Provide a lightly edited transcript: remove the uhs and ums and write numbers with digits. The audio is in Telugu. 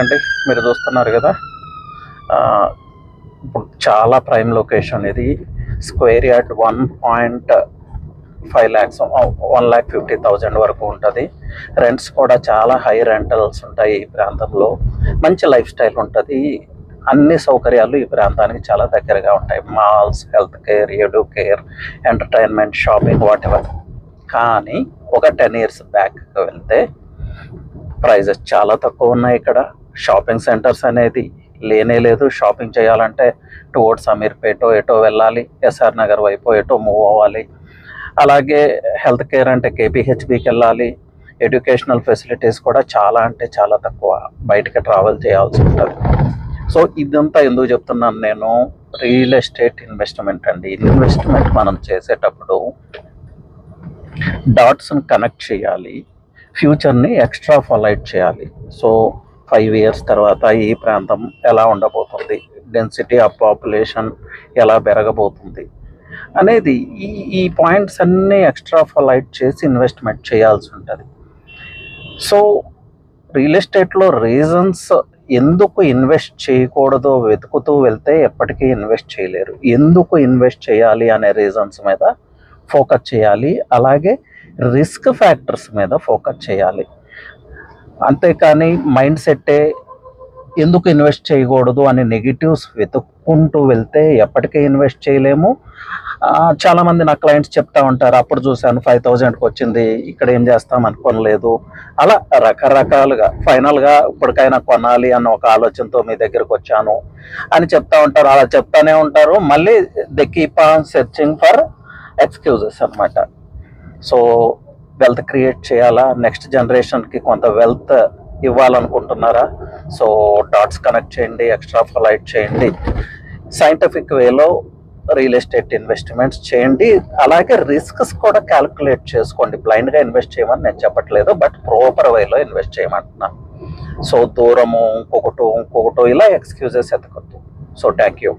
అండి మీరు చూస్తున్నారు కదా. ఇప్పుడు చాలా ప్రైమ్ లొకేషన్ ఇది. స్క్వేర్ యార్డ్ 1.5 lakhs 1,50,000 వరకు ఉంటుంది. రెంట్స్ కూడా చాలా హై రెంటల్స్ ఉంటాయి ఈ ప్రాంతంలో. మంచి లైఫ్ స్టైల్ ఉంటుంది. అన్ని సౌకర్యాలు ఈ ప్రాంతానికి చాలా దగ్గరగా ఉంటాయి. Malls, health care, edu care, entertainment, shopping, what ever. కానీ ఒక 10 years బ్యాక్ వెళ్తే ప్రైజెస్ చాలా తక్కువ ఉన్నాయి. ఇక్కడ షాపింగ్ సెంటర్స్ అనేది లేనే లేదు. షాపింగ్ చేయాలంటే టువర్డ్స్ అమీర్పేటో ఎటో వెళ్ళాలి, ఎస్ఆర్ నగర్ వైపు ఎటో మూవ్ అవ్వాలి. అలాగే హెల్త్ కేర్ అంటే కేపీహెచ్బికి వెళ్ళాలి. ఎడ్యుకేషనల్ ఫెసిలిటీస్ కూడా చాలా అంటే చాలా తక్కువ, బయటకి ట్రావెల్ చేయాల్సి ఉంటుంది. సో ఇదంతా ఎందుకు చెప్తున్నాను నేను, రియల్ ఎస్టేట్ ఇన్వెస్ట్మెంట్ అండి. ఇన్వెస్ట్మెంట్ మనం చేసేటప్పుడు డాట్స్ని కనెక్ట్ చేయాలి, ఫ్యూచర్ని ఎక్స్ట్రా ఫాలైట్ చేయాలి. సో 5 years తర్వాత ఈ ప్రాంతం ఎలా ఉండబోతుంది, డెన్సిటీ ఆఫ్ పాపులేషన్ ఎలా పెరగబోతుంది అనేది ఈ పాయింట్స్ అన్నీ ఎక్స్ట్రా ఫాలైట్ చేసి ఇన్వెస్ట్మెంట్ చేయాల్సి ఉంటుంది. సో రియల్ ఎస్టేట్లో రీజన్స్ ఎందుకు ఇన్వెస్ట్ చేయకూడదో వెతుకుతూ వెళ్తే ఎప్పటికీ ఇన్వెస్ట్ చేయలేరు. ఎందుకు ఇన్వెస్ట్ చేయాలి అనే రీజన్స్ మీద ఫోకస్ చేయాలి. అలాగే రిస్క్ ఫ్యాక్టర్స్ మీద ఫోకస్ చేయాలి. అంతేకాని మైండ్ సెట్టే ఎందుకు ఇన్వెస్ట్ చేయకూడదు అని నెగిటివ్స్ వెతుక్కుంటూ వెళ్తే ఎప్పటికీ ఇన్వెస్ట్ చేయలేము. చాలామంది నా క్లయింట్స్ చెప్తా ఉంటారు, అప్పుడు చూశాను 5,000కి వచ్చింది, ఇక్కడ ఏం చేస్తాం అనుకోలేదు. అలా రకరకాలుగా ఫైనల్గా ఇప్పటికైనా కొనాలి అన్న ఒక ఆలోచనతో మీ దగ్గరకు వచ్చాను అని చెప్తా ఉంటారు. అలా చెప్తానే ఉంటారు, మళ్ళీ they keep on searching for excuses అనమాట. సో వెల్త్ క్రియేట్ చేయాలా, నెక్స్ట్ జనరేషన్కి కొంత వెల్త్ ఇవ్వాలనుకుంటున్నారా, సో డాట్స్ కనెక్ట్ చేయండి, ఎక్స్ట్రా ఫాలైట్ చేయండి, సైంటిఫిక్ వేలో రియల్ ఎస్టేట్ ఇన్వెస్ట్మెంట్స్ చేయండి. అలాగే రిస్క్స్ కూడా క్యాలిక్యులేట్ చేసుకోండి. బ్లైండ్గా ఇన్వెస్ట్ చేయమని నేను చెప్పట్లేదు, బట్ ప్రాపర్ వేలో ఇన్వెస్ట్ చేయమంటున్నాను. సో దూరము ఇంకొకటో ఇలా ఎక్స్క్యూజెస్ ఎతకొద్దు. So thank you.